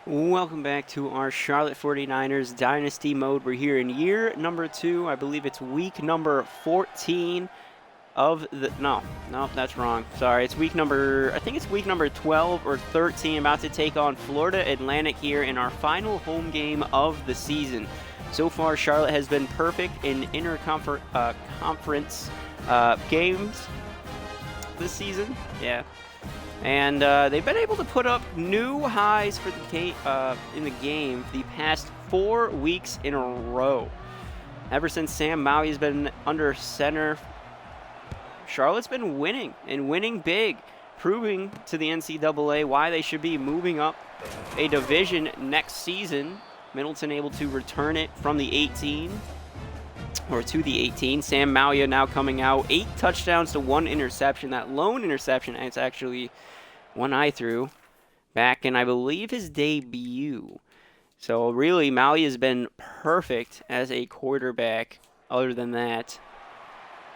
Welcome back to our Charlotte 49ers Dynasty mode. We're here in year number 2. I believe it's week number 14 of the... No, that's wrong. Sorry, it's week number... I think it's week number 12 or 13. About to take on Florida Atlantic here in our final home game of the season. So far, Charlotte has been perfect in conference games this season. Yeah. And they've been able to put up new highs for the in the game the past 4 weeks in a row. Ever since Sam Maui's been under center, Charlotte's been winning, and winning big, proving to the NCAA why they should be moving up a division next season. Middleton able to return it from the 18, or to the 18. Sam Maui now coming out, 8 touchdowns to 1 interception. That lone interception, it's actually one I threw back in, I believe, his debut. So really, Maui has been perfect as a quarterback. Other than that,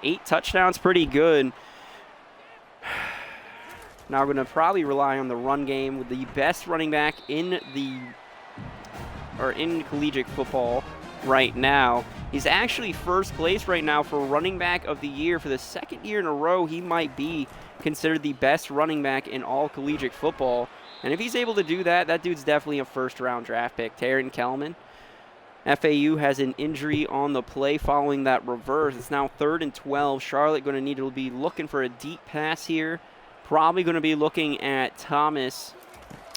8 touchdowns, pretty good. Now we're going to probably rely on the run game with the best running back in collegiate football right now. He's actually first place right now for running back of the year. For the second year in a row, he might be considered the best running back in all collegiate football. And if he's able to do that, that dude's definitely a first-round draft pick. Taron Kelman. FAU has an injury on the play following that reverse. It's now 3rd and 12. Charlotte going to need to be looking for a deep pass here. Probably going to be looking at Thomas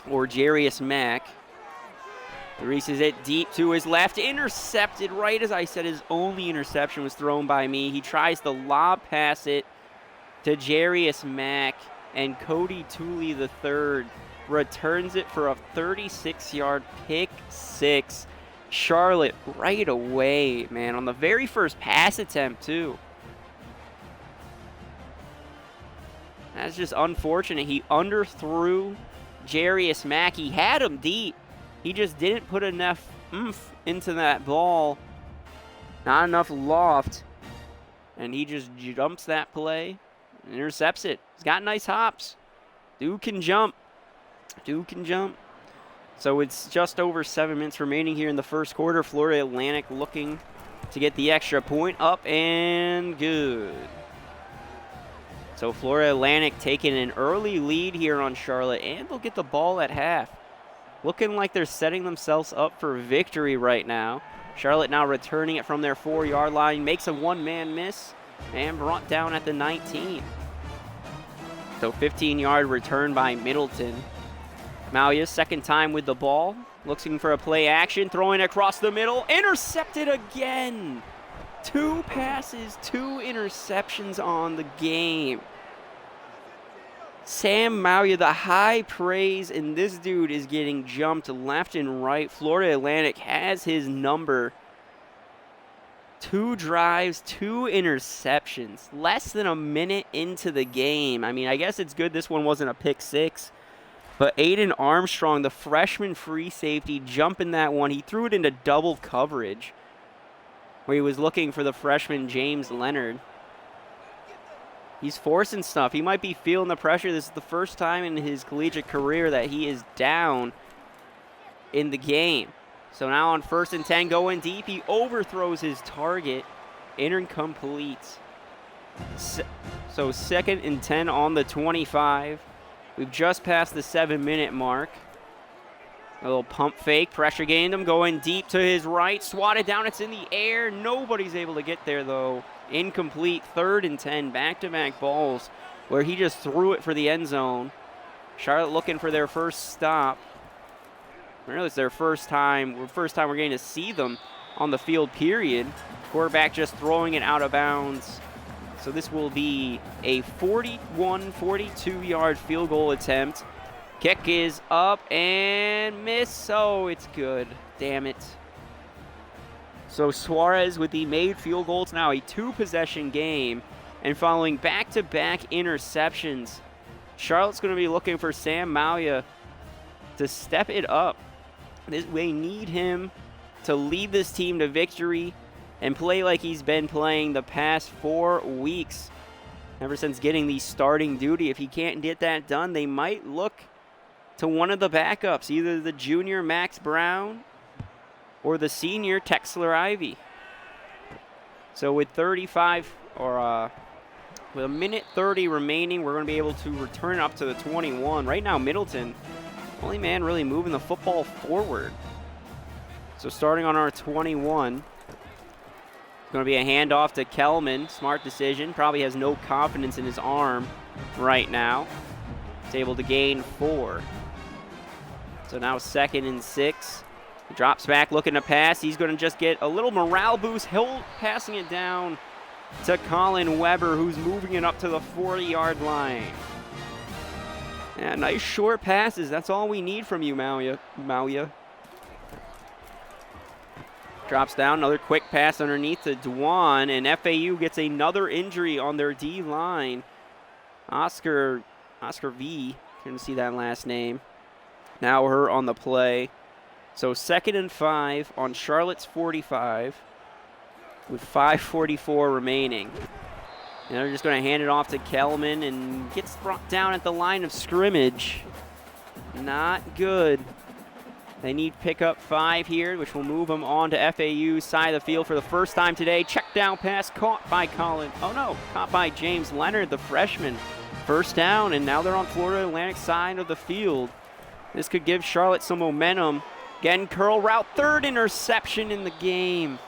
or Jarius Mack. Releases it deep to his left. Intercepted right as I said. His only interception was thrown by me. He tries to lob pass it to Jarius Mack, and Cody Tooley III returns it for a 36-yard pick six. Charlotte right away, man, on the very first pass attempt, too. That's just unfortunate. He underthrew Jarius Mack. He had him deep. He just didn't put enough oomph into that ball. Not enough loft. And he just jumps that play and intercepts it. He's got nice hops. Dude can jump. So it's just over 7 minutes remaining here in the first quarter. Florida Atlantic looking to get the extra point. Up and good. So Florida Atlantic taking an early lead here on Charlotte, and they'll get the ball at half. Looking like they're setting themselves up for victory right now. Charlotte now returning it from their 4-yard line. Makes a one-man miss and brought down at the 19. So 15-yard return by Middleton. Malia, second time with the ball. Looking for a play action. Throwing across the middle. Intercepted again. 2 passes, 2 interceptions on the game. Sam Maui, the high praise, and this dude is getting jumped left and right. Florida Atlantic has his number. 2 drives, 2 interceptions. Less than a minute into the game. I mean, I guess it's good this one wasn't a pick six. But Aiden Armstrong, the freshman free safety, jumping that one. He threw it into double coverage where he was looking for the freshman James Leonard. He's forcing stuff. He might be feeling the pressure. This is the first time in his collegiate career that he is down in the game. So now on 1st and 10, going deep. He overthrows his target. Incomplete. So 2nd and 10 on the 25. We've just passed the 7-minute mark. A little pump fake. Pressure gained him. Going deep to his right. Swatted down. It's in the air. Nobody's able to get there, though. Incomplete. 3rd and 10. Back-to-back balls where he just threw it for the end zone. Charlotte looking for their first stop. Really, it's their first time. We're getting to see them on the field, period. Quarterback just throwing it out of bounds. So this will be a 42-yard field goal attempt. Kick is up and miss. Oh, it's good. Damn it. So Suarez with the made field goals, now a 2-possession game. And following back-to-back interceptions, Charlotte's going to be looking for Sam Maui to step it up. They need him to lead this team to victory and play like he's been playing the past 4 weeks. Ever since getting the starting duty, if he can't get that done, they might look to one of the backups, either the junior Max Brown or the senior Texler Ivy. So with 35 or with a minute 30 remaining, we're going to be able to return up to the 21. Right now, Middleton, only man really moving the football forward. So starting on our 21, it's going to be a handoff to Kelman. Smart decision. Probably has no confidence in his arm right now. He's able to gain 4. So now 2nd and 6. He drops back looking to pass. He's going to just get a little morale boost. He'll passing it down to Colin Weber, who's moving it up to the 40-yard line. Yeah, nice short passes. That's all we need from you, Mauya. Drops down, another quick pass underneath to Dwan, and FAU gets another injury on their D-line. Oscar V, couldn't see that last name. Now hurt on the play. So 2nd and 5 on Charlotte's 45 with 5:44 remaining. And they're just going to hand it off to Kelman, and gets brought down at the line of scrimmage. Not good. They need pickup 5 here, which will move them on to FAU's side of the field for the first time today. Check down pass caught by caught by James Leonard, the freshman. First down, and now they're on Florida Atlantic side of the field. This could give Charlotte some momentum. Again, curl route, 3rd interception in the game.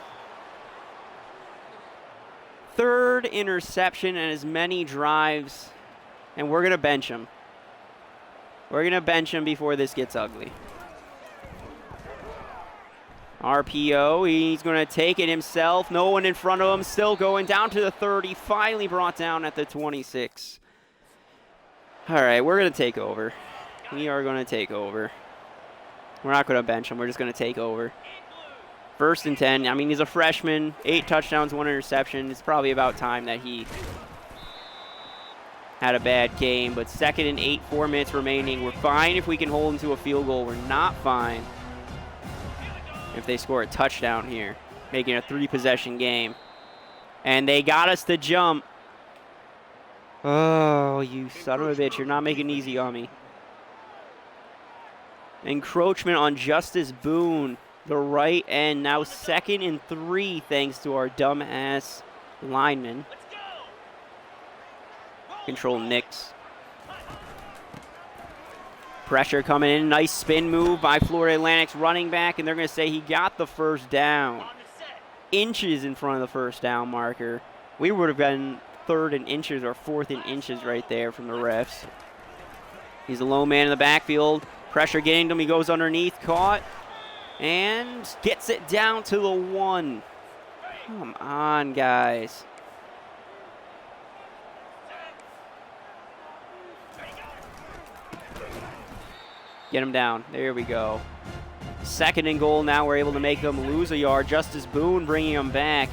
3rd interception and as many drives, and we're going to bench him. We're going to bench him before this gets ugly. RPO, he's going to take it himself. No one in front of him, still going down to the 30, finally brought down at the 26. All right, we're going to take over. We are going to take over. We're not going to bench him. We're just going to take over. 1st and 10. I mean, he's a freshman. 8 touchdowns, 1 interception. It's probably about time that he had a bad game. But 2nd and 8, 4 minutes remaining. We're fine if we can hold him to a field goal. We're not fine if they score a touchdown here, making a 3-possession game. And they got us to jump. Oh, you son of a bitch. You're not making it easy on me. Encroachment on Justice Boone, the right end. Now 2nd and 3 thanks to our dumbass lineman. Control Nix. Pressure coming in. Nice spin move by Florida Atlantic's running back, and they're going to say he got the first down. Inches in front of the first down marker. We would have been 3rd and inches or 4th and inches right there from the refs. He's a low man in the backfield. Pressure getting to him. He goes underneath, caught, and gets it down to the 1. Come on, guys. Get him down. There we go. 2nd and goal. Now we're able to make them lose a yard. Justice Boone bringing him back.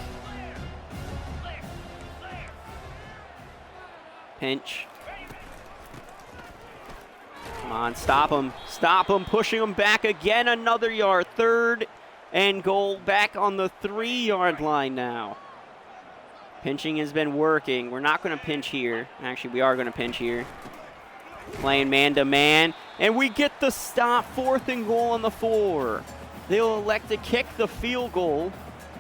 Pinch. Come on, stop him. Stop him. Pushing him back again. Another yard. 3rd and goal. Back on the 3-yard line now. Pinching has been working. We're not going to pinch here. Actually, we are going to pinch here. Playing man-to-man. And we get the stop. 4th and goal on the 4. They'll elect to kick the field goal.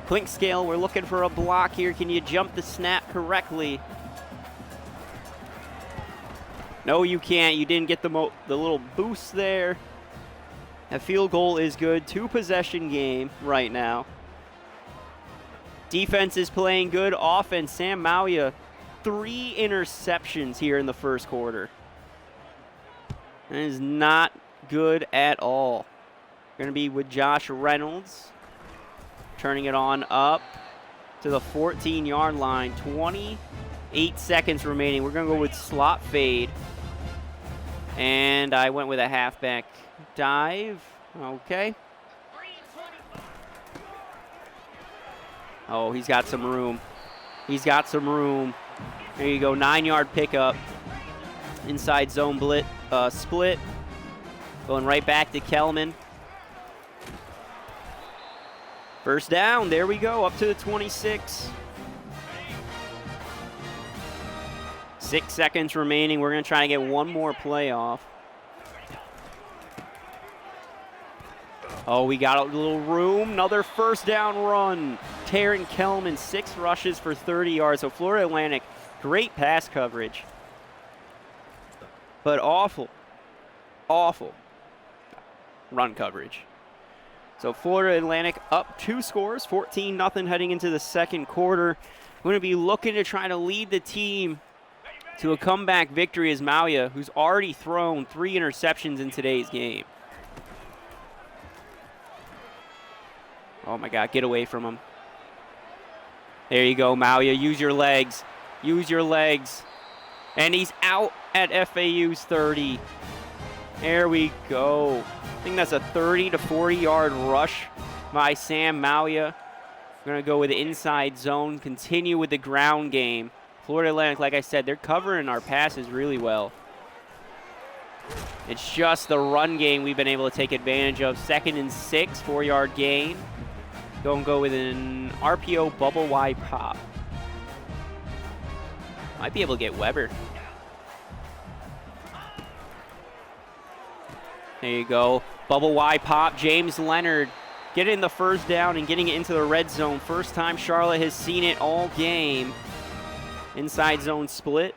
Clinkscale, we're looking for a block here. Can you jump the snap correctly? No, you can't. You didn't get the little boost there. A field goal is good. 2-possession game right now. Defense is playing good. Offense, Sam Mauya, 3 interceptions here in the first quarter. That is not good at all. Going to be with Josh Reynolds. Turning it on up to the 14-yard line. 28 seconds remaining. We're going to go with slot fade. And I went with a halfback dive. Okay. Oh, he's got some room. He's got some room. There you go. 9-yard pickup. Inside zone split. Going right back to Kelman. First down. There we go. Up to the 26. 6 seconds remaining. We're going to try to get one more play off. Oh, we got a little room. Another first down run. Taron Kelman, 6 rushes for 30 yards. So Florida Atlantic, great pass coverage. But awful run coverage. So Florida Atlantic up 2 scores, 14-0 heading into the second quarter. We're going to be looking to try to lead the team to a comeback victory as Mauya, who's already thrown 3 interceptions in today's game. Oh my God, get away from him. There you go, Mauya, use your legs. Use your legs. And he's out at FAU's 30. There we go. I think that's a 30 to 40-yard rush by Sam Mauya. We're going to go with the inside zone, continue with the ground game. Florida Atlantic, like I said, they're covering our passes really well. It's just the run game we've been able to take advantage of. 2nd and 6, 4-yard gain. Go with an RPO bubble wide pop. Might be able to get Weber. There you go. Bubble wide pop. James Leonard getting the first down and getting it into the red zone. First time Charlotte has seen it all game. Inside zone split.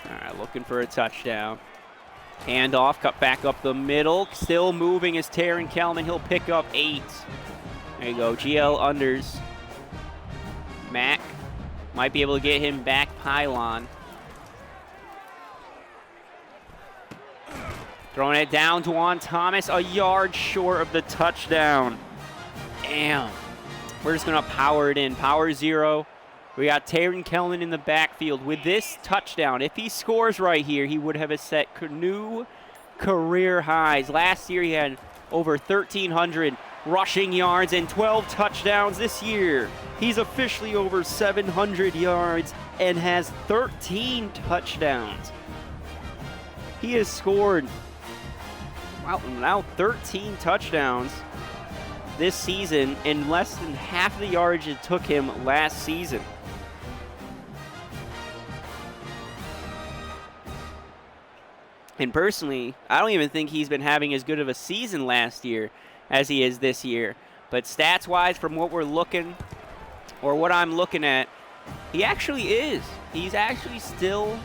All right, looking for a touchdown. Handoff, cut back up the middle. Still moving is Taron Kelman. He'll pick up 8. There you go, GL unders. Mack might be able to get him back pylon. Throwing it down to Juan Thomas, a yard short of the touchdown. Damn. We're just going to power it in. Power 0. We got Taron Kelman in the backfield. With this touchdown, if he scores right here, he would have set new career highs. Last year, he had over 1,300 rushing yards and 12 touchdowns. This year, he's officially over 700 yards and has 13 touchdowns. He has scored, wow, now 13 touchdowns this season in less than half the yardage it took him last season. And personally, I don't even think he's been having as good of a season last year as he is this year. But stats-wise, from what we're looking, or what I'm looking at, he actually is. He's actually still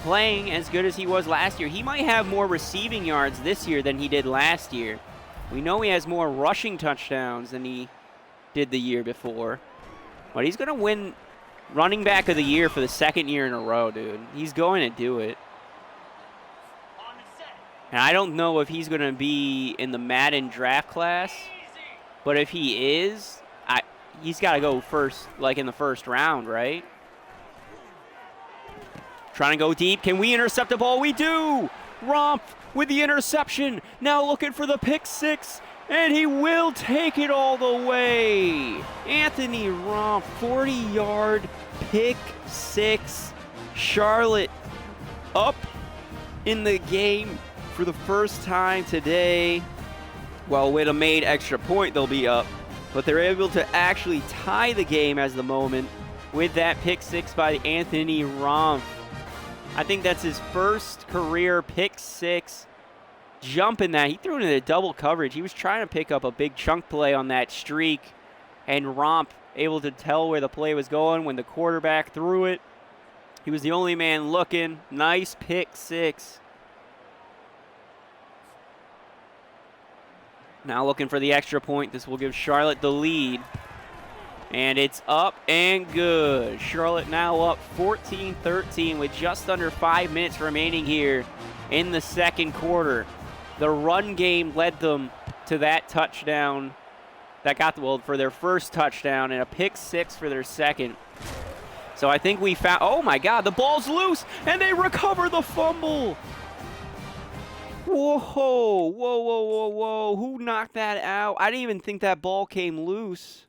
playing as good as he was last year. He might have more receiving yards this year than he did last year. We know he has more rushing touchdowns than he did the year before. But he's going to win running back of the year for the 2nd year in a row, dude. He's going to do it. And I don't know if he's going to be in the Madden draft class, but if he is, he's got to go first, like in the first round, right? Trying to go deep. Can we intercept the ball? We do! Romp with the interception. Now looking for the pick 6, and he will take it all the way. Anthony Romp, 40-yard pick 6. Charlotte up in the game for the first time today. Well, with a made extra point, they'll be up. But they're able to actually tie the game as the moment with that pick 6 by Anthony Romp. I think that's his first career pick 6. Jumping that. He threw it into double coverage. He was trying to pick up a big chunk play on that streak. And Romp able to tell where the play was going when the quarterback threw it. He was the only man looking. Nice pick 6. Now looking for the extra point. This will give Charlotte the lead. And it's up and good. Charlotte now up 14-13 with just under 5 minutes remaining here in the second quarter. The run game led them to that touchdown. That got for their first touchdown and a pick 6 for their second. So I think we found, oh my God, the ball's loose and they recover the fumble. Whoa, whoa, whoa, whoa, whoa. Who knocked that out? I didn't even think that ball came loose.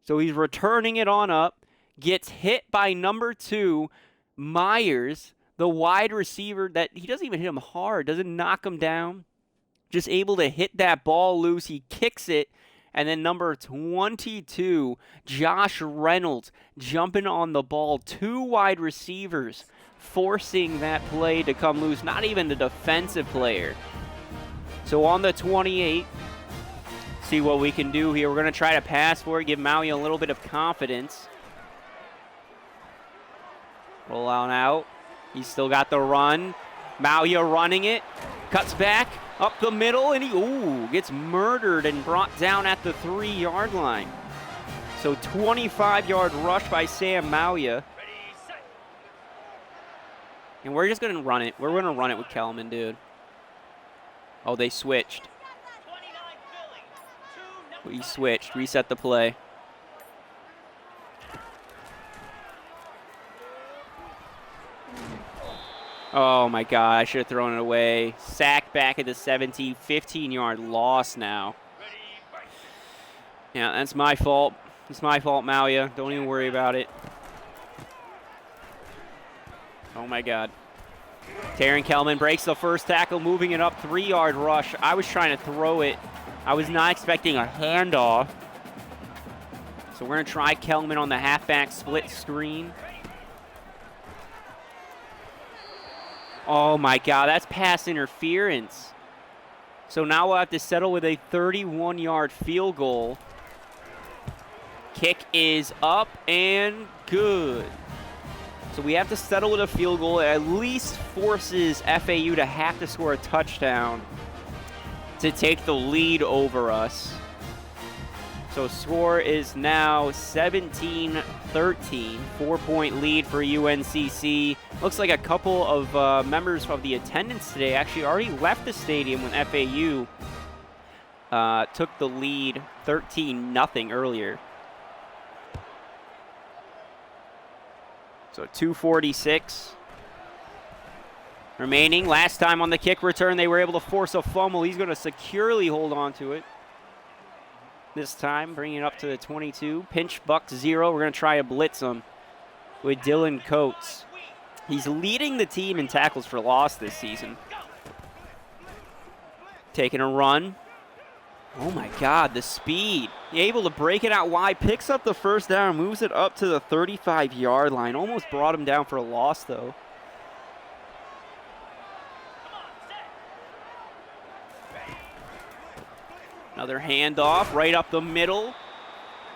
So he's returning it on up, gets hit by number 2, Myers, the wide receiver that he doesn't even hit him hard, doesn't knock him down. Just able to hit that ball loose. He kicks it, And then number 22, Josh Reynolds, jumping on the ball. 2 wide receivers forcing that play to come loose. Not even the defensive player. So on the 28, see what we can do here. We're going to try to pass for it, give Maui a little bit of confidence. Roll on out. He's still got the run. Maui running it. Cuts back up the middle, and he gets murdered and brought down at the 3-yard line. So 25-yard rush by Sam Maui. And we're just going to run it. We're going to run it with Kelman, dude. Oh, they switched. We switched. Reset the play. Oh, my God. I should have thrown it away. Sack back at the 17. 15-yard loss now. Yeah, that's my fault. It's my fault, Maui. Don't even worry about it. Oh, my God. Taron Kelman breaks the first tackle, moving it up. 3-yard rush. I was trying to throw it. I was not expecting a handoff. So we're going to try Kelman on the halfback split screen. Oh, my God. That's pass interference. So now we'll have to settle with a 31-yard field goal. Kick is up and good. So we have to settle with a field goal. It at least forces FAU to have to score a touchdown to take the lead over us. So score is now 17-13, 4-point lead for UNCC. Looks like a couple of members of the attendance today actually already left the stadium when FAU took the lead 13-0 earlier. So 2:46 remaining. Last time on the kick return, they were able to force a fumble. He's going to securely hold on to it. This time, bringing it up to the 22. Pinch buck 0. We're going to try to blitz him with Dylan Coates. He's leading the team in tackles for loss this season. Taking a run. Oh, my God, the speed. Able to break it out wide, picks up the first down, moves it up to the 35-yard line. Almost brought him down for a loss, though. Another handoff right up the middle.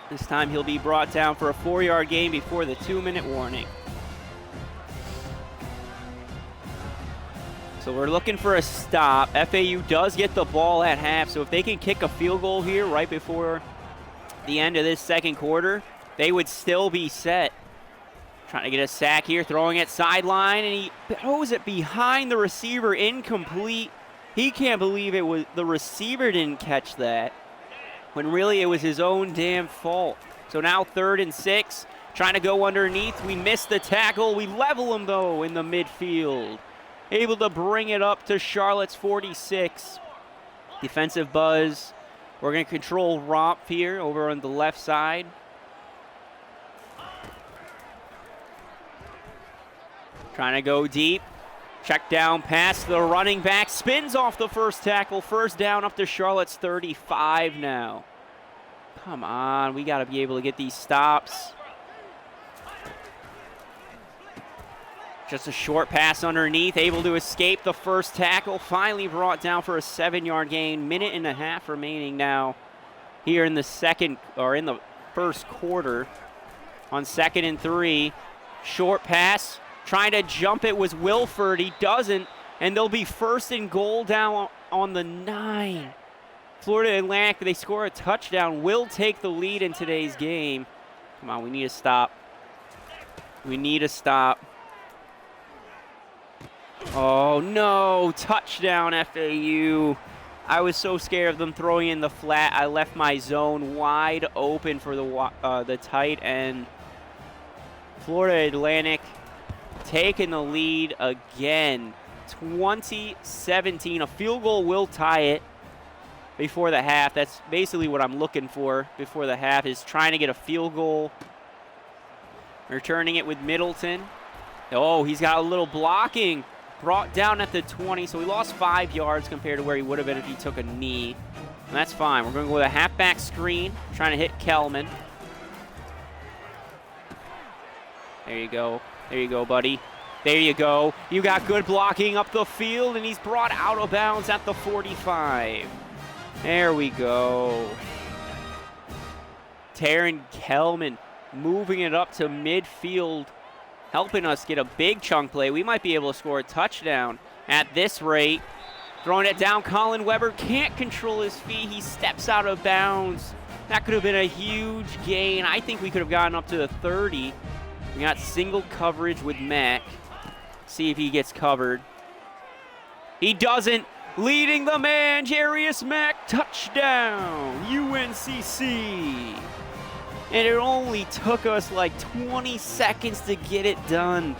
This time he'll be brought down for a 4-yard gain before the 2-minute warning. So we're looking for a stop. FAU does get the ball at half, so if they can kick a field goal here right before the end of this second quarter, they would still be set. Trying to get a sack here, throwing it sideline, and he throws it behind the receiver, incomplete. He can't believe it was the receiver didn't catch that, when really it was his own damn fault. So now 3rd and 6, trying to go underneath. We missed the tackle. We level him, though, in the midfield. Able to bring it up to Charlotte's 46. Defensive buzz. We're going to control romp here over on the left side. Trying to go deep. Check down pass. The running back spins off the first tackle. First down up to Charlotte's 35 now. Come on. We got to be able to get these stops. Just a short pass underneath, able to escape the first tackle. Finally brought down for a 7-yard gain. 1.5 minutes remaining now here in the first quarter. On 2nd and 3, short pass. Trying to jump it was Wilford. He doesn't, and they'll be 1st and goal down on the 9. Florida Atlantic, they score a touchdown, will take the lead in today's game. Come on, we need a stop. We need a stop. Oh, no. Touchdown, FAU. I was so scared of them throwing in the flat. I left my zone wide open for the tight end. Florida Atlantic taking the lead again. 20-17. A field goal will tie it before the half. That's basically what I'm looking for before the half, is trying to get a field goal. Returning it with Middleton. Oh, he's got a little blocking. Brought down at the 20, so he lost 5 yards compared to where he would have been if he took a knee. And that's fine. We're going to go with a halfback screen, trying to hit Kelman. There you go. There you go, buddy. There you go. You got good blocking up the field, and he's brought out of bounds at the 45. There we go. Taryn Kelman moving it up to midfield, helping us get a big chunk play. We might be able to score a touchdown at this rate. Throwing it down, Colin Weber can't control his feet. He steps out of bounds. That could have been a huge gain. I think we could have gotten up to the 30. We got single coverage with Mack. See if he gets covered. He doesn't. Leading the man, Jarius Mack, touchdown, UNCC. And it only took us like 20 seconds to get it done.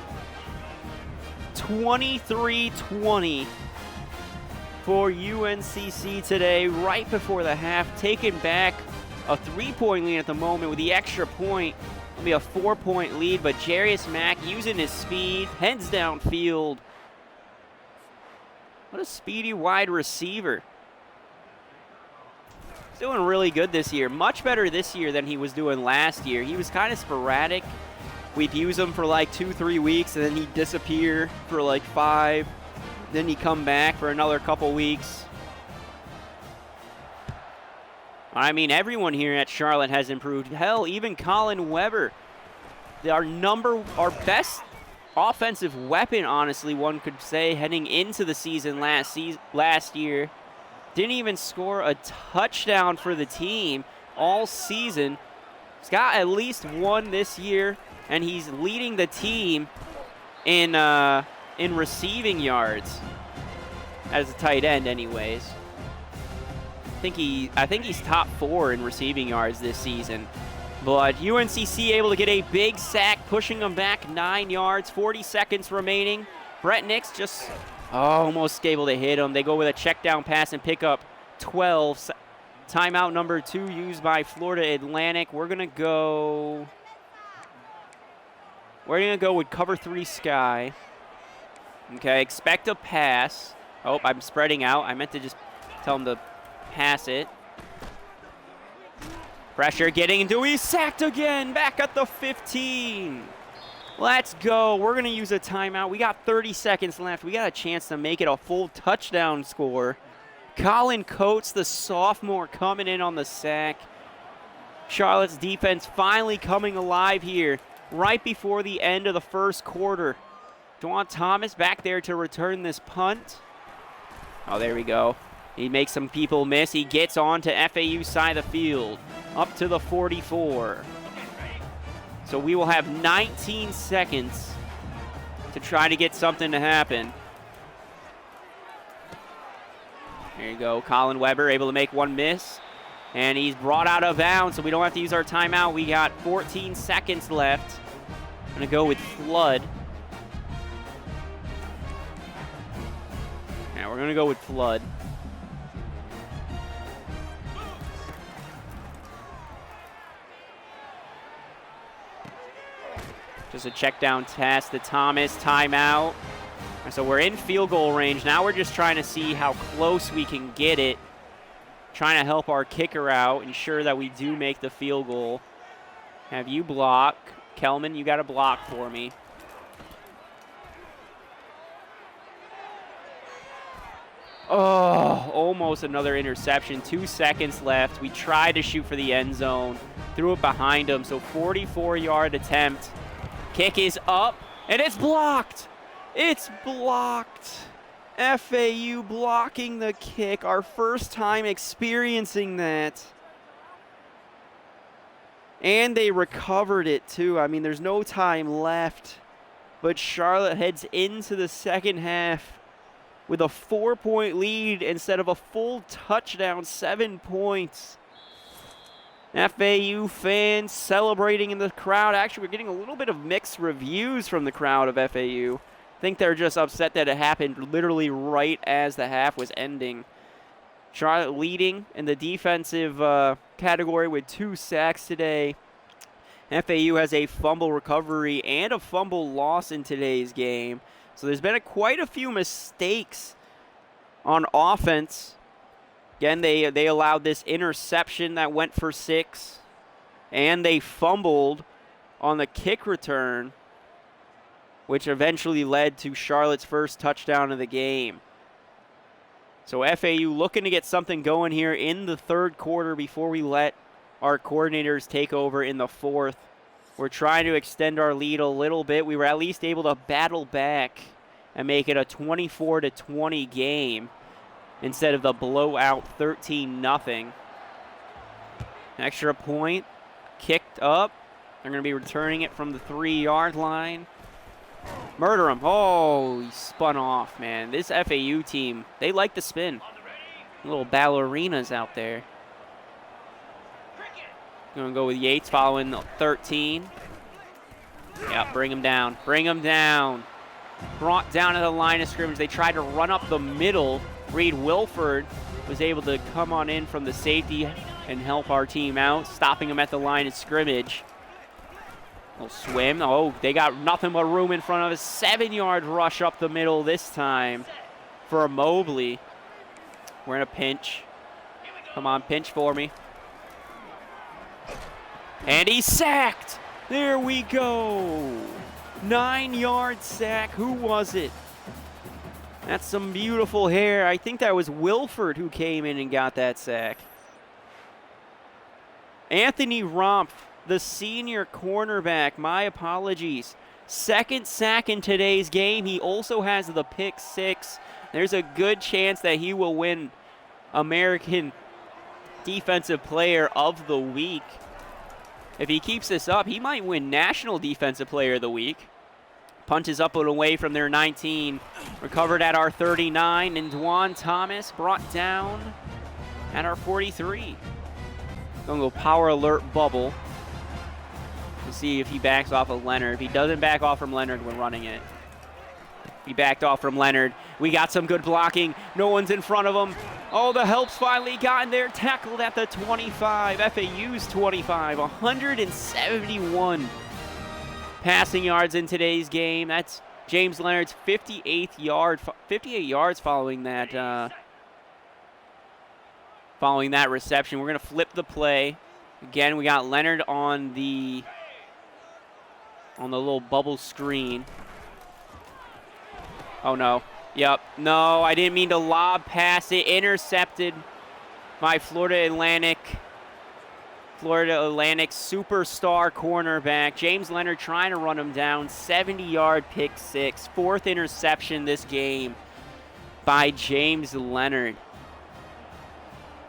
23-20 for UNCC today, right before the half, taking back a 3-point lead at the moment with the extra point. It'll be a 4-point lead, but Jarius Mack using his speed, heads downfield. What a speedy wide receiver. He's doing really good this year. Much better this year than he was doing last year. He was kind of sporadic. We'd use him for like 2-3 weeks, and then he'd disappear for like 5. Then he'd come back for another couple weeks. I mean, everyone here at Charlotte has improved. Hell, even Colin Weber, our best offensive weapon, honestly, one could say, heading into the season last year. Didn't even score a touchdown for the team all season. He's got at least one this year, and he's leading the team in receiving yards as a tight end, anyways. I think he's top 4 in receiving yards this season. But UNCC able to get a big sack, pushing them back 9 yards, 40 seconds remaining. Brett Nix just almost able to hit him. They go with a check down pass and pick up 12. Timeout number 2 used by Florida Atlantic. We're going to go with cover 3 Sky. Okay, expect a pass. Oh, I'm spreading out. I meant to just tell him to pass it. Pressure getting into, he's sacked again, back at the 15. Let's go. We're going to use a timeout. We got 30 seconds left. We got a chance to make it a full touchdown score. Colin Coates, the sophomore, coming in on the sack. Charlotte's defense finally coming alive here right before the end of the first quarter. Dwan Thomas back there to return this punt. Oh, there we go. He makes some people miss. He gets on to FAU's side of the field, up to the 44. So we will have 19 seconds to try to get something to happen. There you go. Colin Weber able to make one miss. And he's brought out of bounds, so we don't have to use our timeout. We got 14 seconds left. I'm going to go with Flood. Yeah, we're going to go with Flood. Just a check down test to Thomas, timeout. So we're in field goal range. Now we're just trying to see how close we can get it. Trying to help our kicker out, ensure that we do make the field goal. Have you block. Kelman, you got to block for me. Oh, almost another interception. 2 seconds left. We tried to shoot for the end zone. Threw it behind him, so 44-yard attempt. Kick is up, and it's blocked. It's blocked. FAU blocking the kick. Our first time experiencing that. And they recovered it, too. I mean, there's no time left. But Charlotte heads into the second half with a 4-point lead instead of a full touchdown, 7 points. FAU fans celebrating in the crowd. Actually, we're getting a little bit of mixed reviews from the crowd of FAU. I think they're just upset that it happened literally right as the half was ending. Charlotte leading in the defensive category with 2 sacks today. FAU has a fumble recovery and a fumble loss in today's game. So there's been quite a few mistakes on offense. Again, they allowed this interception that went for 6, and they fumbled on the kick return, which eventually led to Charlotte's first touchdown of the game. So FAU looking to get something going here in the third quarter before we let our coordinators take over in the fourth. We're trying to extend our lead a little bit. We were at least able to battle back and make it a 24-20 game instead of the blowout 13-0. Extra point kicked up. They're going to be returning it from the 3-yard line. Murder him. Oh, he spun off, man. This FAU team, they like to spin. Little ballerinas out there. Going to go with Yates following the 13. Yeah, bring him down. Bring him down. Brought down to the line of scrimmage. They tried to run up the middle. Reed Wilford was able to come on in from the safety and help our team out, stopping him at the line of scrimmage. Little swim. Oh, they got nothing but room in front of us. 7-yard rush up the middle this time for Mobley. We're in a pinch. Come on, pinch for me. And he's sacked. There we go. 9-yard sack. Who was it? That's some beautiful hair. I think that was Wilford who came in and got that sack. Anthony Rumpf, the senior cornerback. My apologies. Second sack in today's game. He also has the pick 6. There's a good chance that he will win American Defensive Player of the Week. If he keeps this up, he might win National Defensive Player of the Week. Punches up and away from their 19. Recovered at our 39. And Dwan Thomas brought down at our 43. Gonna go power alert bubble to see if he backs off of Leonard. If he doesn't back off from Leonard, we're running it. He backed off from Leonard. We got some good blocking. No one's in front of him. Oh, the help's finally gotten there. Tackled at the 25. FAU's 25. 171 passing yards in today's game. That's James Leonard's 58 yards following that reception. We're going to flip the play. Again, we got Leonard on the little bubble screen. Oh, no. Yep. No, I didn't mean to lob pass it. Intercepted by Florida Atlantic superstar cornerback. James Leonard trying to run him down. 70-yard pick 6. 4th interception this game by James Leonard.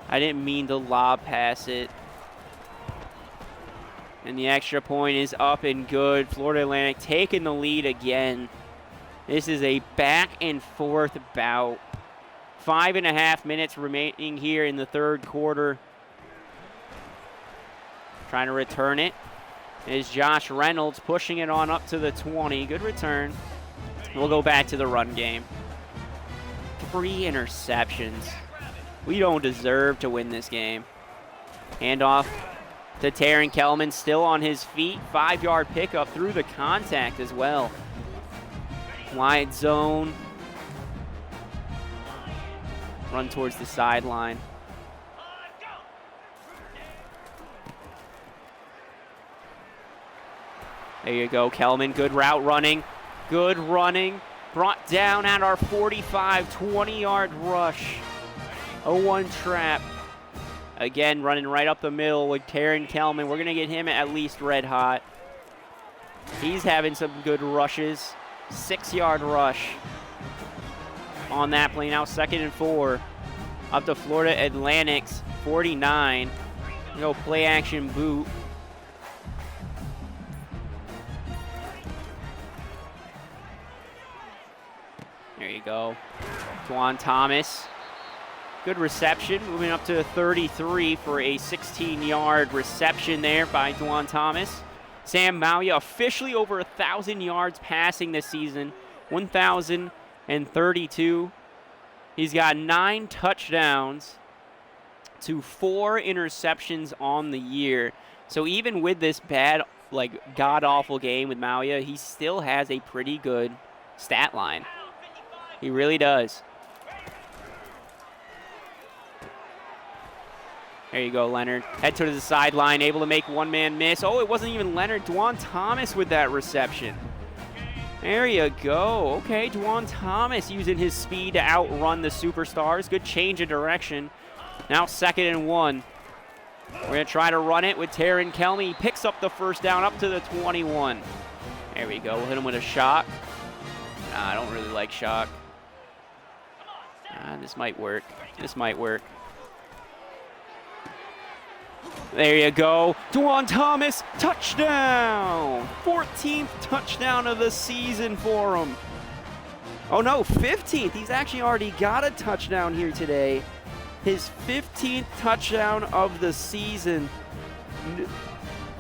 I didn't mean to lob pass it. And the extra point is up and good. Florida Atlantic taking the lead again. This is a back and forth bout. 5.5 minutes remaining here in the third quarter. Trying to return it is Josh Reynolds, pushing it on up to the 20. Good return. We'll go back to the run game. 3 interceptions. We don't deserve to win this game. Handoff to Taryn Kelman, still on his feet. 5-yard pickup through the contact as well. Wide zone. Run towards the sideline. There you go, Kelman. Good route running. Good running. Brought down at our 45. 20-yard rush. 0-1 trap. Again, running right up the middle with Taryn Kelman. We're going to get him at least red hot. He's having some good rushes. 6-yard rush on that play. Now 2nd and 4. Up to Florida Atlantic's 49. No play action boot. There you go. Dwan Thomas. Good reception. Moving up to 33 for a 16-yard reception there by Dwan Thomas. Sam Mauya officially over 1,000 yards passing this season. 1,032. He's got 9 touchdowns to 4 interceptions on the year. So even with this bad, god-awful game with Mauya, he still has a pretty good stat line. He really does. There you go, Leonard. Head to the sideline, able to make one-man miss. Oh, it wasn't even Leonard. Dwan Thomas with that reception. There you go. Okay, Dwan Thomas using his speed to outrun the superstars. Good change of direction. Now 2nd and 1. We're going to try to run it with Taron Kelmy. He picks up the first down up to the 21. There we go. We'll hit him with a shock. Nah, I don't really like shock. This might work. This might work. There you go. Dwan Thomas, touchdown! 14th touchdown of the season for him. Oh no, 15th. He's actually already got a touchdown here today. His 15th touchdown of the season.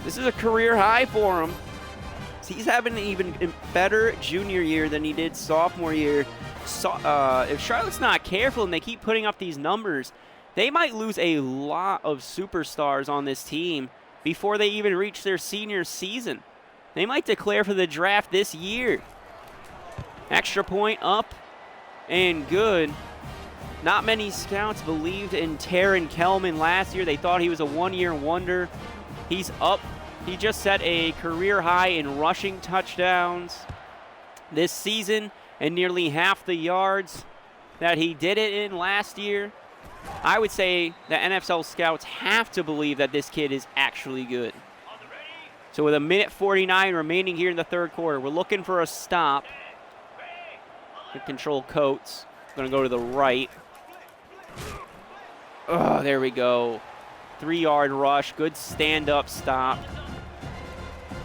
This is a career high for him. He's having an even better junior year than he did sophomore year. So, if Charlotte's not careful and they keep putting up these numbers, they might lose a lot of superstars on this team before they even reach their senior season. They might declare for the draft this year. Extra point up and good. Not many scouts believed in Taron Kelman last year. They thought he was a one-year wonder. He's up. He just set a career high in rushing touchdowns this season and nearly half the yards that he did it in last year. I would say the NFL scouts have to believe that this kid is actually good. So with 1:49 remaining here in the third quarter, we're looking for a stop. Good control Coates. Going to go to the right. Oh, there we go. 3-yard rush. Good stand-up stop.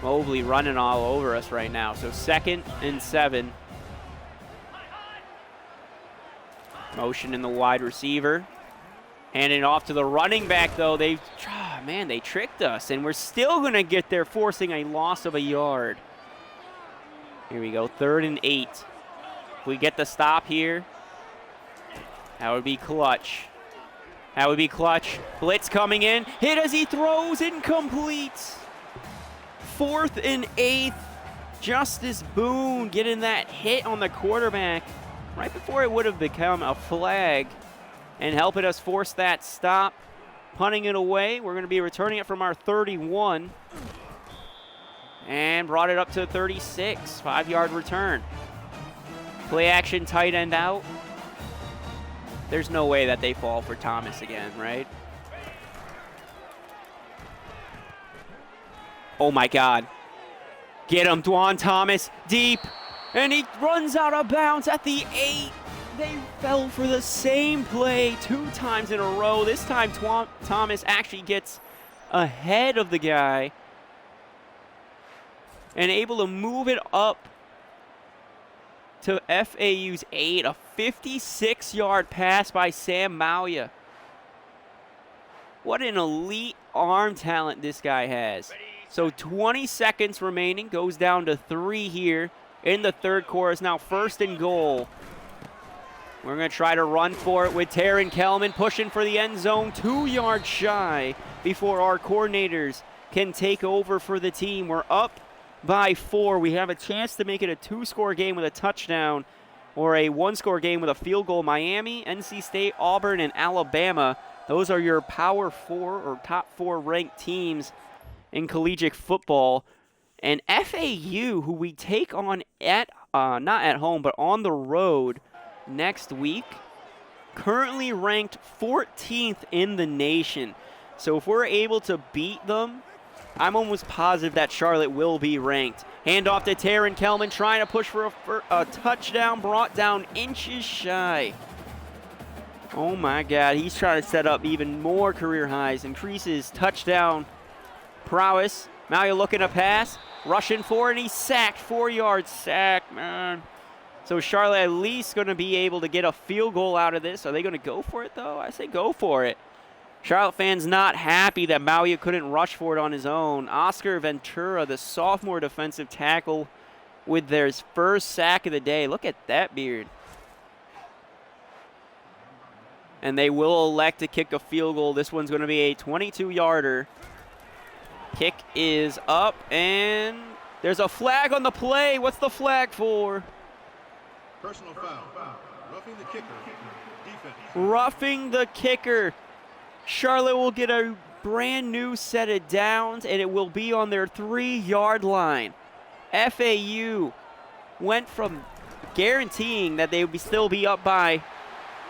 Mobley running all over us right now. So 2nd and 7. Motion in the wide receiver. Handing it off to the running back, though. They tricked us, and we're still going to get there, forcing a loss of a yard. Here we go, 3rd and 8. If we get the stop here, that would be clutch. That would be clutch. Blitz coming in. Hit as he throws, incomplete. 4th and 8. Justice Boone getting that hit on the quarterback right before it would have become a flag, and helping us force that stop. Punting it away. We're going to be returning it from our 31. And brought it up to 36. 5-yard return. Play action tight end out. There's no way that they fall for Thomas again, right? Oh my God. Get him, Dwan Thomas, deep. And he runs out of bounds at the 8. They fell for the same play 2 times in a row. This time, Thomas actually gets ahead of the guy and able to move it up to FAU's 8. A 56-yard pass by Sam Mauya. What an elite arm talent this guy has. So 20 seconds remaining. Goes down to 3 here in the third quarter. It's now 1st and goal. We're going to try to run for it with Taron Kelman pushing for the end zone, 2 yards shy before our coordinators can take over for the team. We're up by 4. We have a chance to make it a 2-score game with a touchdown or a 1-score game with a field goal. Miami, NC State, Auburn, and Alabama. Those are your Power 4 or top 4 ranked teams in collegiate football. And FAU, who we take on at, not at home, but on the road next week, currently ranked 14th in the nation. So if we're able to beat them, I'm almost positive that Charlotte will be ranked. Hand off to Taron Kelman, trying to push for a touchdown, brought down inches shy. Oh my God, he's trying to set up even more career highs, increases touchdown prowess. Mauya looking to pass, rushing for it, and he's sacked. 4-yard sack, man. So Charlotte at least going to be able to get a field goal out of this. Are they going to go for it, though? I say go for it. Charlotte fans not happy that Mauya couldn't rush for it on his own. Oscar Ventura, the sophomore defensive tackle, with their first sack of the day. Look at that beard. And they will elect to kick a field goal. This one's going to be a 22-yarder. Kick is up, and there's a flag on the play. What's the flag for? Personal foul. Roughing the kicker. Defense. Roughing the kicker. Charlotte will get a brand new set of downs, and it will be on their 3-yard line. FAU went from guaranteeing that they would still be up by,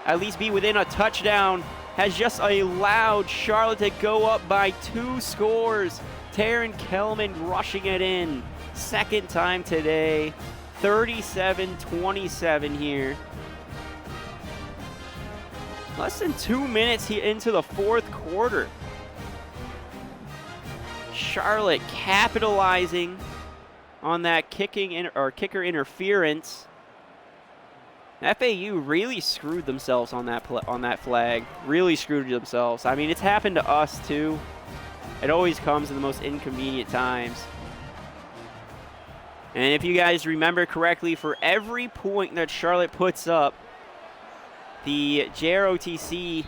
at least be within a touchdown, has just allowed Charlotte to go up by 2 scores. Taryn Kelman rushing it in. Second time today. 37-27 here. Less than 2 minutes here into the fourth quarter. Charlotte capitalizing on that kicker interference. FAU really screwed themselves on that flag. Really screwed themselves. I mean, it's happened to us too. It always comes in the most inconvenient times. And if you guys remember correctly, for every point that Charlotte puts up, the JROTC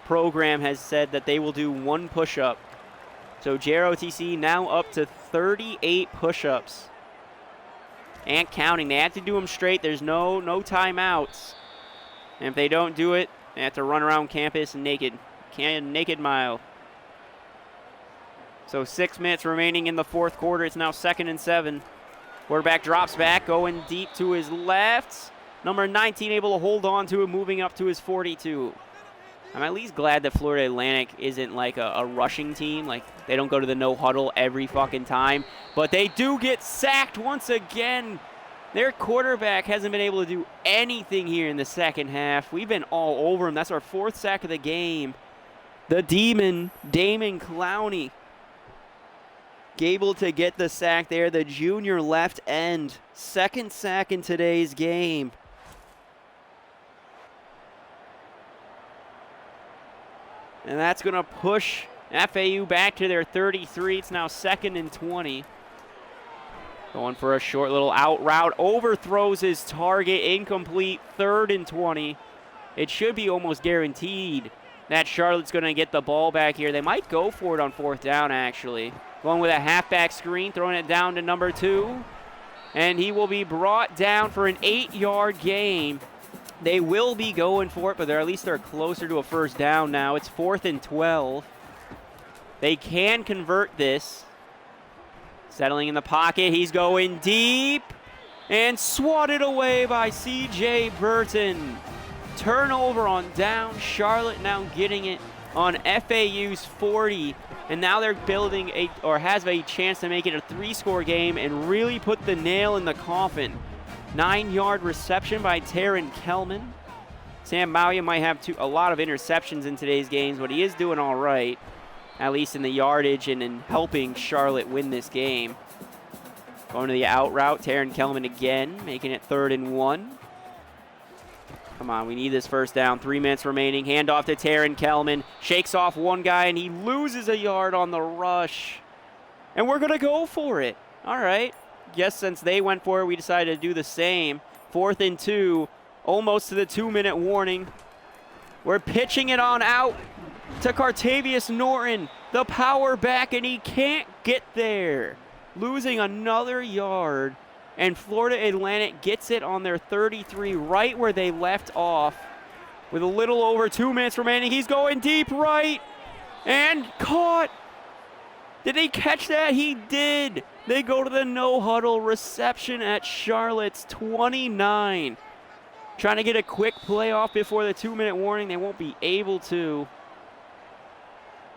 program has said that they will do 1 push-up. So JROTC now up to 38 push-ups. And counting. They have to do them straight. There's no timeouts. And if they don't do it, they have to run around campus naked. Naked mile. So 6 minutes remaining in the fourth quarter. It's now 2nd and 7. Quarterback drops back, going deep to his left. Number 19 able to hold on to it, moving up to his 42. I'm at least glad that Florida Atlantic isn't like a rushing team. Like, they don't go to the no huddle every fucking time. But they do get sacked once again. Their quarterback hasn't been able to do anything here in the second half. We've been all over him. That's our 4th sack of the game. The Demon, Damon Clowney, able to get the sack there. The junior left end. 2nd sack in today's game. And that's going to push FAU back to their 33. It's now 2nd and 20. Going for a short little out route. Overthrows his target. Incomplete. 3rd and 20. It should be almost guaranteed that Charlotte's going to get the ball back here. They might go for it on 4th down, actually. Going with a halfback screen. Throwing it down to number 2. And he will be brought down for an 8-yard gain. They will be going for it, but at least they're closer to a 1st down now. It's 4th and 12. They can convert this. Settling in the pocket. He's going deep. And swatted away by C.J. Burton. Turnover on down. Charlotte now getting it on FAU's 40. And now they're building has a chance to make it a 3-score game and really put the nail in the coffin. 9-yard reception by Taryn Kelman. Sam Mauya might have a lot of interceptions in today's games, but he is doing all right, at least in the yardage and in helping Charlotte win this game. Going to the out route, Taryn Kelman again, making it 3rd and 1. Come on, we need this 1st down. 3 minutes remaining. Handoff to Taryn Kelman. Shakes off one guy, and he loses a yard on the rush. And we're going to go for it. All right. Guess since they went for it, we decided to do the same. 4th and 2, almost to the 2-minute warning. We're pitching it on out to Cartavius Norton, the power back, and he can't get there. Losing another yard, and Florida Atlantic gets it on their 33, right where they left off. With a little over 2 minutes remaining, he's going deep right, and caught. Did he catch that? He did. They go to the no-huddle reception at Charlotte's 29. Trying to get a quick playoff before the 2-minute warning. They won't be able to.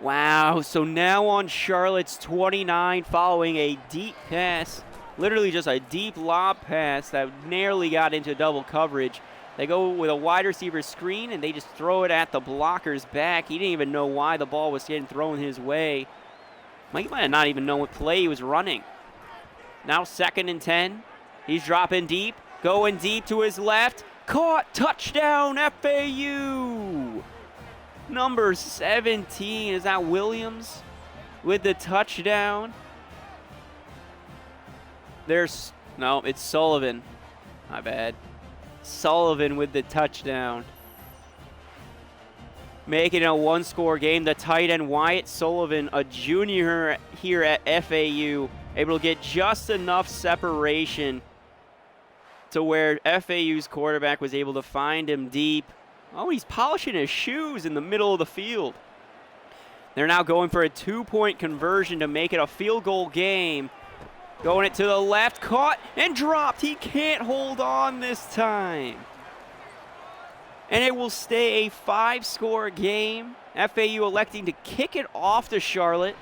Wow, so now on Charlotte's 29 following a deep pass. Literally just a deep lob pass that narrowly got into double coverage. They go with a wide receiver screen, and they just throw it at the blocker's back. He didn't even know why the ball was getting thrown his way. He might not even know what play he was running. Now 2nd and 10. He's dropping deep, going deep to his left. Caught, touchdown, FAU. Number 17, is that Williams with the touchdown? No, it's Sullivan. My bad. Sullivan with the touchdown. Making it a 1-score game. The tight end Wyatt Sullivan, a junior here at FAU, able to get just enough separation to where FAU's quarterback was able to find him deep. Oh, he's polishing his shoes in the middle of the field. They're now going for a 2-point conversion to make it a field goal game. Going it to the left, caught and dropped. He can't hold on this time. And it will stay a 5-score game. FAU electing to kick it off to Charlotte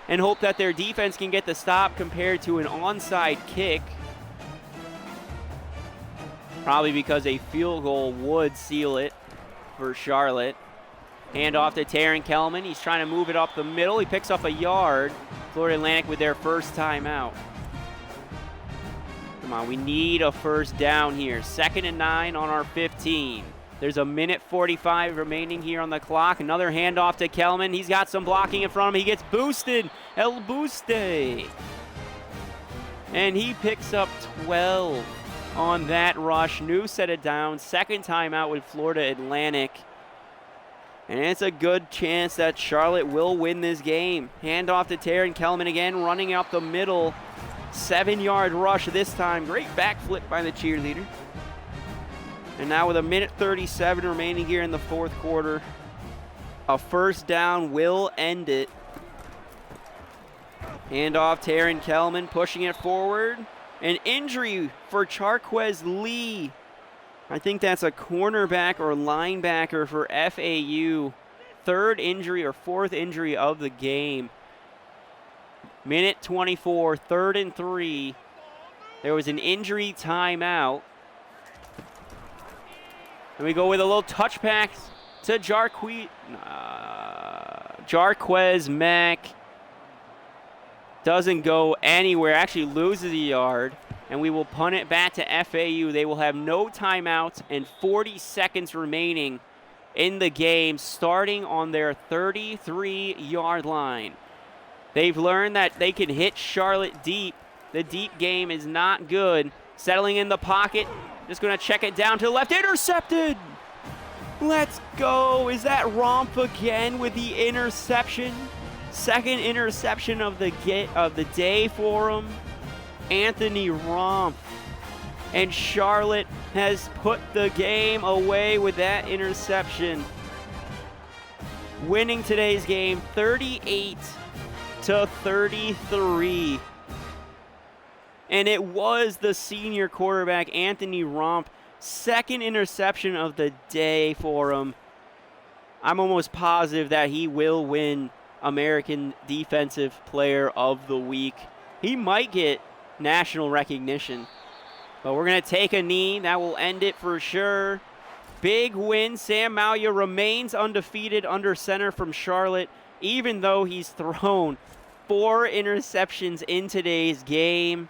and hope that their defense can get the stop compared to an onside kick. Probably because a field goal would seal it for Charlotte. Hand off to Taron Kelman. He's trying to move it up the middle. He picks up a yard. Florida Atlantic with their first timeout. Come on, we need a first down here. 2nd and 9 on our 15. There's a minute 45 remaining here on the clock. Another handoff to Kelman. He's got some blocking in front of him. He gets boosted. El Buste. And he picks up 12 on that rush. New set of downs. 2nd timeout with Florida Atlantic. And it's a good chance that Charlotte will win this game. Handoff to Taron Kelman again, running up the middle. 7-yard rush this time. Great backflip by the cheerleader. And now with a minute 37 remaining here in the 4th quarter, a first down will end it. Handoff Taron Kelman, pushing it forward. An injury for Charquez Lee. I think that's a cornerback or linebacker for FAU. 3rd injury or 4th injury of the game. Minute 24, 3rd and 3. There was an injury timeout. And we go with a little touchback to Jarquez Mack. Doesn't go anywhere, actually loses a yard. And we will punt it back to FAU. They will have no timeouts and 40 seconds remaining in the game, starting on their 33-yard line. They've learned that they can hit Charlotte deep. The deep game is not good. Settling in the pocket. Just going to check it down to the left. Intercepted! Let's go. Is that Romp again with the interception? 2nd interception of the day for him. Anthony Romp. And Charlotte has put the game away with that interception. Winning today's game 38-33. And it was the senior quarterback, Anthony Romp. 2nd interception of the day for him. I'm almost positive that he will win American Defensive Player of the Week. He might get national recognition. But we're going to take a knee. That will end it for sure. Big win. Sam Malia remains undefeated under center from Charlotte, even though he's thrown 4 interceptions in today's game.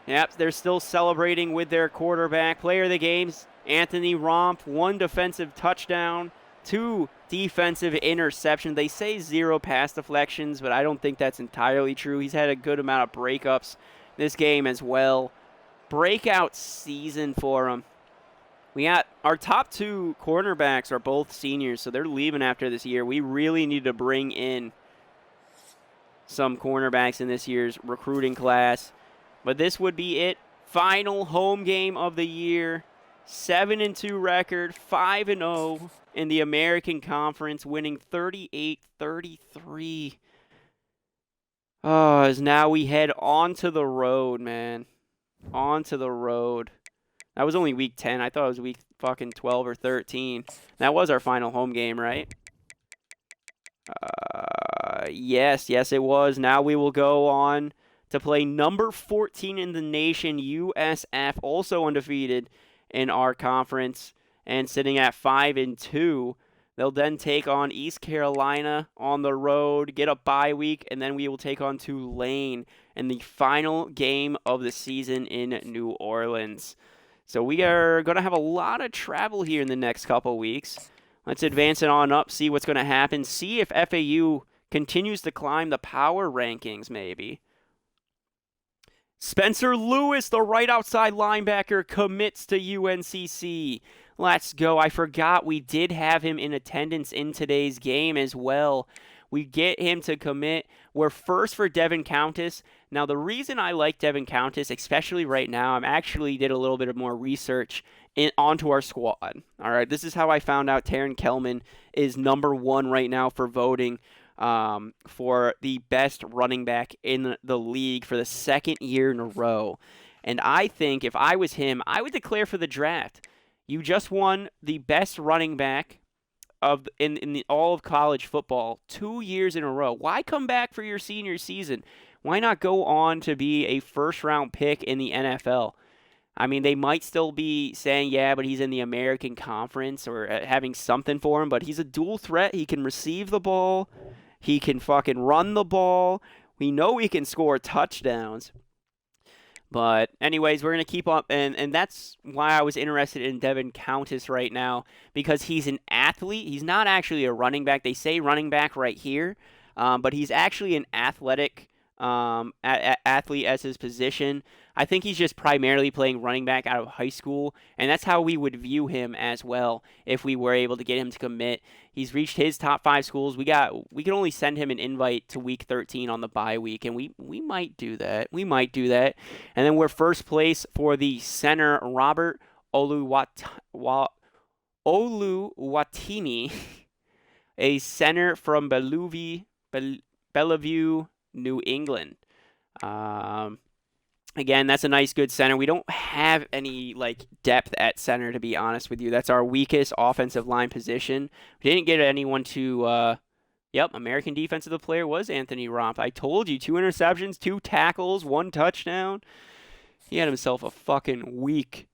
Yep, they're still celebrating with their quarterback. Player of the game, Anthony Romp. 1 defensive touchdown, 2 defensive interceptions. They say 0 pass deflections, but I don't think that's entirely true. He's had a good amount of breakups this game as well. Breakout season for him. We got our top 2 cornerbacks are both seniors, so they're leaving after this year. We really need to bring in some cornerbacks in this year's recruiting class. But this would be it. Final home game of the year. 7-2 record, 5-0 in the American Conference, winning 38-33. Oh, as now we head onto the road, man. Onto the road. That was only week 10. I thought it was week fucking 12 or 13. That was our final home game, right? Yes, it was. Now we will go on to play number 14 in the nation, USF, also undefeated in our conference and sitting at 5-2. They'll then take on East Carolina on the road, get a bye week, and then we will take on Tulane in the final game of the season in New Orleans. So we are going to have a lot of travel here in the next couple weeks. Let's advance it on up, see what's going to happen, see if FAU continues to climb the power rankings maybe. Spencer Lewis, the right outside linebacker, commits to UNCC. Let's go. I forgot we did have him in attendance in today's game as well. We get him to commit. We're first for Devin Countess. Now, the reason I like Devin Countess, especially right now, I actually did a little bit of more research onto our squad. All right, this is how I found out Taron Kelman is number 1 right now for voting for the best running back in the league for the 2nd year in a row. And I think if I was him, I would declare for the draft. You just won the best running back in all of college football 2 years in a row. Why come back for your senior season? Why not go on to be a first-round pick in the NFL? I mean, they might still be saying, yeah, but he's in the American Conference or having something for him, but he's a dual threat. He can receive the ball. He can fucking run the ball. We know he can score touchdowns. But anyways, we're going to keep up, and that's why I was interested in Devin Countess right now, because he's an athlete. He's not actually a running back. They say running back right here, but he's actually an athletic athlete as his position. I think he's just primarily playing running back out of high school, and that's how we would view him as well if we were able to get him to commit. He's reached his top 5 schools. We can only send him an invite to week 13 on the bye week, and we might do that. We might do that. And then we're first place for the center, Robert Oluwatimi, a center from Bellevue, New England. Again, that's a nice, good center. We don't have any depth at center, to be honest with you. That's our weakest offensive line position. We didn't get anyone to. American Defensive Player was Anthony Romp. I told you, 2 interceptions, 2 tackles, 1 touchdown. He had himself a fucking week.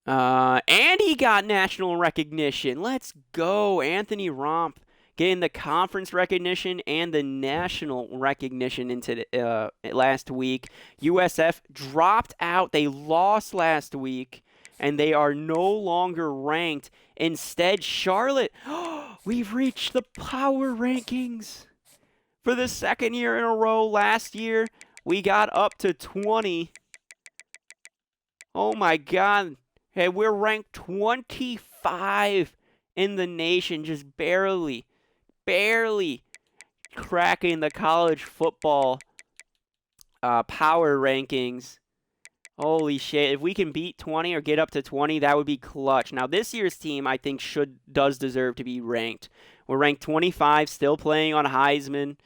And he got national recognition. Let's go, Anthony Romp. Getting the conference recognition and the national recognition into last week. USF dropped out. They lost last week, and they are no longer ranked. Instead, Charlotte, we've reached the power rankings for the 2nd year in a row. Last year, we got up to 20. Oh, my God. Hey, we're ranked 25 in the nation, just barely cracking the college football power rankings. Holy shit. If we can beat 20 or get up to 20, that would be clutch. Now, this year's team, I think, does deserve to be ranked. We're ranked 25, still playing on Heisman,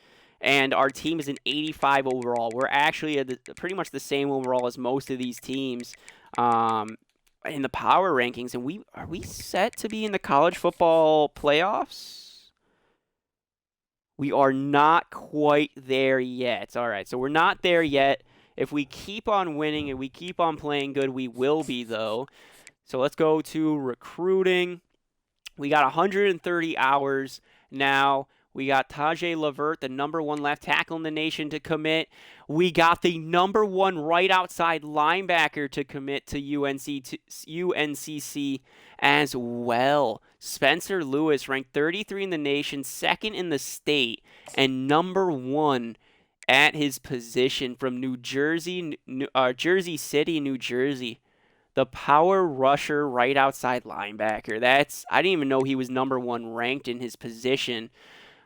and our team is an 85 overall. We're actually pretty much the same overall as most of these teams in the power rankings. And are we set to be in the college football playoffs? We are not quite there yet. All right, so we're not there yet. If we keep on winning and we keep on playing good, we will be, though. So let's go to recruiting. We got 130 hours now. We got Tajay Levert, the number 1 left tackle in the nation, to commit. We got the number 1 right outside linebacker to commit to UNCC as well. Spencer Lewis, ranked 33 in the nation, 2nd in the state, and number 1 at his position from Jersey City, New Jersey. The power rusher right outside linebacker. I didn't even know he was number 1 ranked in his position.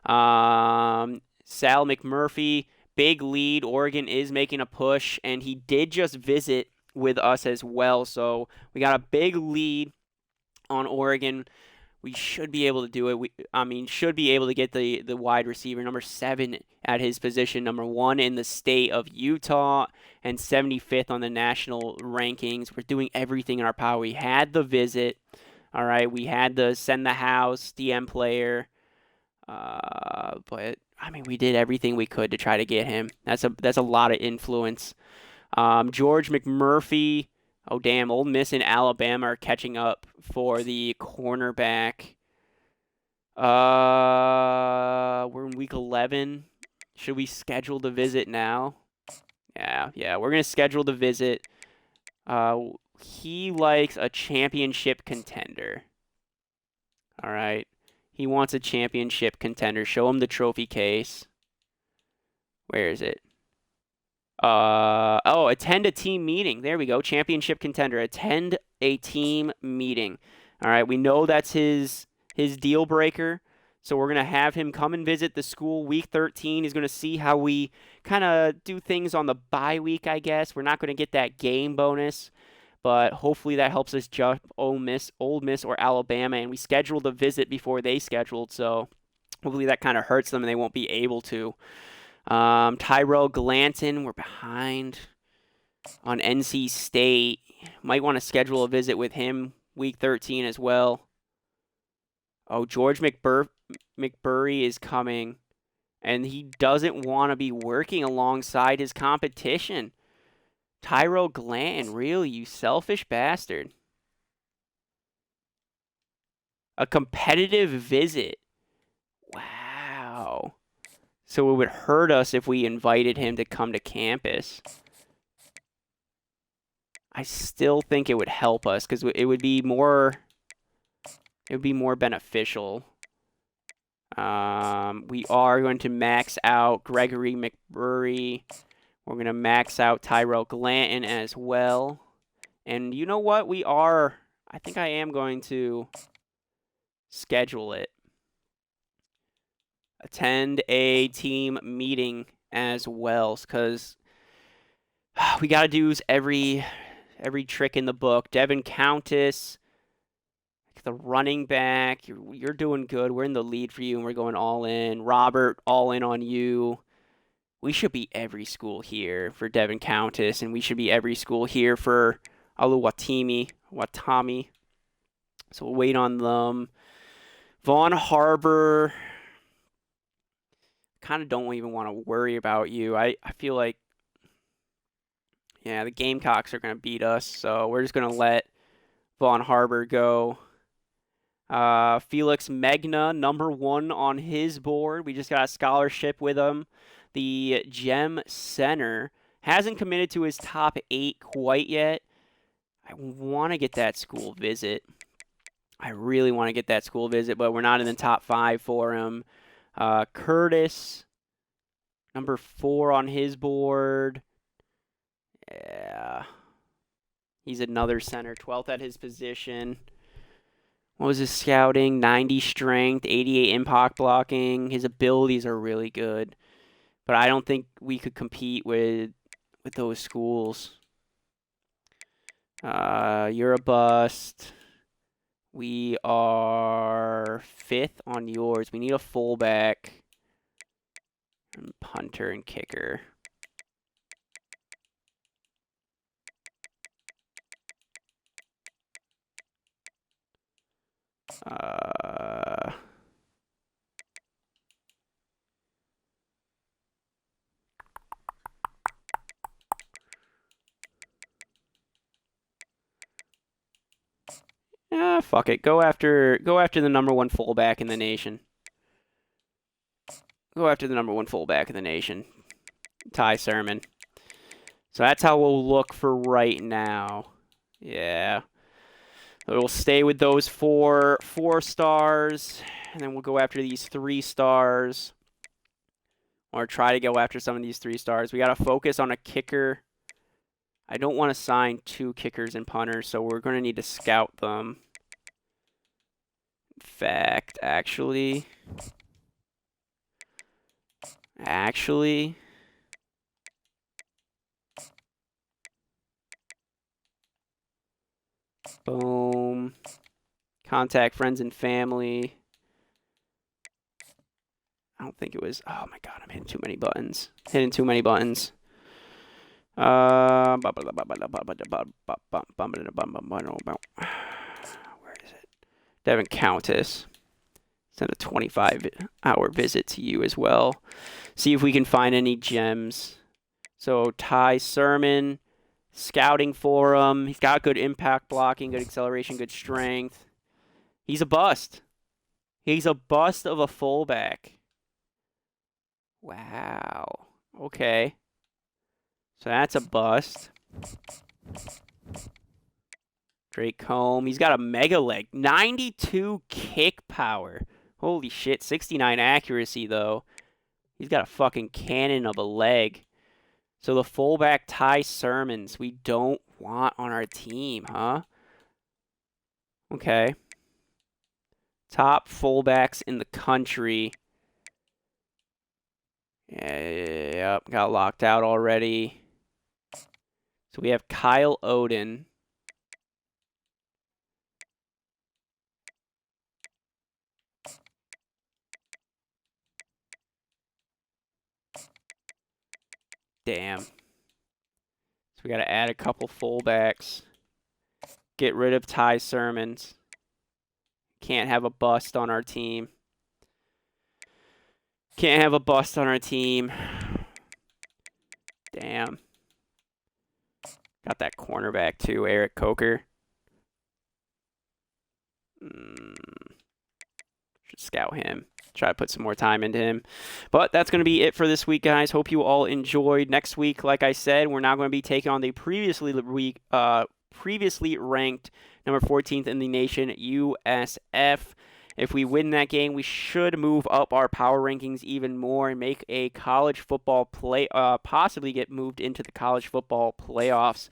Sal McMurphy, big lead. Oregon is making a push, and he did just visit with us as well. So we got a big lead on Oregon. We should be able to do it. Should be able to get the wide receiver, number 7 at his position, number 1 in the state of Utah, and 75th on the national rankings. We're doing everything in our power. We had the visit. All right, we had the send the house DM player. But we did everything we could to try to get him. That's a lot of influence. George McMurphy. Oh, damn. Ole Miss and Alabama are catching up for the cornerback. We're in week 11. Should we schedule the visit now? Yeah. We're going to schedule the visit. He likes a championship contender. All right. He wants a championship contender. Show him the trophy case. Where is it? Attend a team meeting. There we go. Championship contender. Attend a team meeting. All right. We know that's his deal breaker. So we're going to have him come and visit the school week 13. He's going to see how we kind of do things on the bye week, I guess. We're not going to get that game bonus, but hopefully that helps us jump Ole Miss, or Alabama. And we scheduled a visit before they scheduled, so hopefully that kind of hurts them and they won't be able to. Tyrell Glanton, we're behind on NC State. Might want to schedule a visit with him week 13 as well. Oh, George McBurry is coming, and he doesn't want to be working alongside his competition. Tyrell Glanton, really, you selfish bastard. A competitive visit. Wow. So it would hurt us if we invited him to come to campus. I still think it would help us because it would be more beneficial. We are going to max out Gregory McBurry. We're going to max out Tyrell Glanton as well. And you know what? I think I am going to schedule it. Attend a team meeting as well, because we got to do every trick in the book. Devin Countess, the running back, you're doing good. We're in the lead for you, and we're going all in. Robert, all in on you. We should be every school here for Devin Countess, and we should be every school here for Watami. So we'll wait on them. Vaughn Harbor, kind of don't even want to worry about you. I feel like, yeah, the Gamecocks are going to beat us, so we're just going to let Vaughn Harbor go. Felix Megna, number 1 on his board. We just got a scholarship with him. The Gem Center hasn't committed to his top 8 quite yet. I want to get that school visit. I really want to get that school visit, but we're not in the top 5 for him. Curtis, number 4 on his board. Yeah. He's another center, 12th at his position. What was his scouting? 90 strength, 88 impact blocking. His abilities are really good. But I don't think we could compete with those schools. You're a bust. We are 5th on yours. We need a fullback, and punter, and kicker. Fuck it. Go after the number 1 fullback in the nation. Go after the number 1 fullback in the nation. Ty Sermon. So that's how we'll look for right now. Yeah. We'll stay with those 4 stars, and then we'll go after these 3 stars. Or try to go after some of these 3 stars. We got to focus on a kicker. I don't want to sign 2 kickers and punters, so we're going to need to scout them. In fact, actually, boom. Contact friends and family. I don't think it was. Oh my god, I'm hitting too many buttons. Where is it? Devin Countess. Send a 25-hour visit to you as well. See if we can find any gems. So Ty Sermon, scouting for him. He's got good impact blocking, good acceleration, good strength. He's a bust. He's a bust of a fullback. Wow. Okay. So that's a bust. Drake Combe. He's got a mega leg. 92 kick power. Holy shit. 69 accuracy, though. He's got a fucking cannon of a leg. So the fullback Ty Sermons we don't want on our team, huh? Okay. Top fullbacks in the country. Yep, got locked out already. So we have Kyle Oden. Damn. So we got to add a couple fullbacks. Get rid of Ty Sermons. Can't have a bust on our team. Can't have a bust on our team. Damn. Got that cornerback too, Eric Coker. Should scout him. Try to put some more time into him. But that's going to be it for this week, guys. Hope you all enjoyed. Next week, like I said, we're now going to be taking on the previously ranked number 14th in the nation, USF. If we win that game, we should move up our power rankings even more and make a college football possibly get moved into the college football playoffs.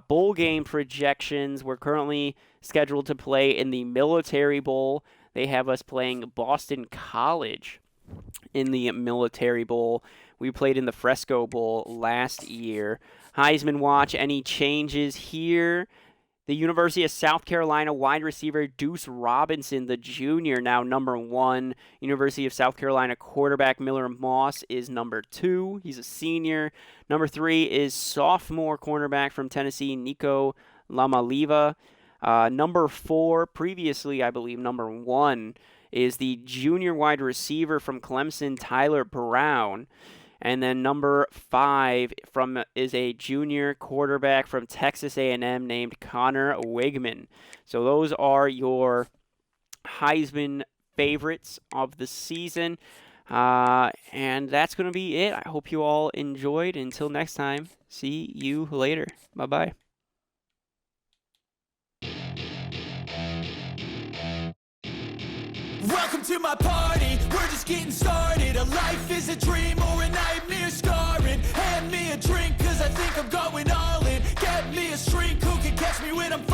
Bowl game projections, we're currently scheduled to play in the Military Bowl. They have us playing Boston College in the Military Bowl. We played in the Fresco Bowl last year. Heisman Watch, any changes here? The University of South Carolina wide receiver Deuce Robinson, the junior, now number 1. University of South Carolina quarterback Miller Moss is number 2. He's a senior. Number 3 is sophomore cornerback from Tennessee, Nico Lamaliva. Number 4, previously I believe number 1, is the junior wide receiver from Clemson, Tyler Brown. And then number 5 is a junior quarterback from Texas A&M named Connor Wigman. So those are your Heisman favorites of the season. And that's going to be it. I hope you all enjoyed. Until next time, see you later. Bye-bye. Welcome to my party, we're just getting started. A life is a dream or a nightmare scarring. Hand me a drink cause I think I'm going all in. Get me a shrink who can catch me when I'm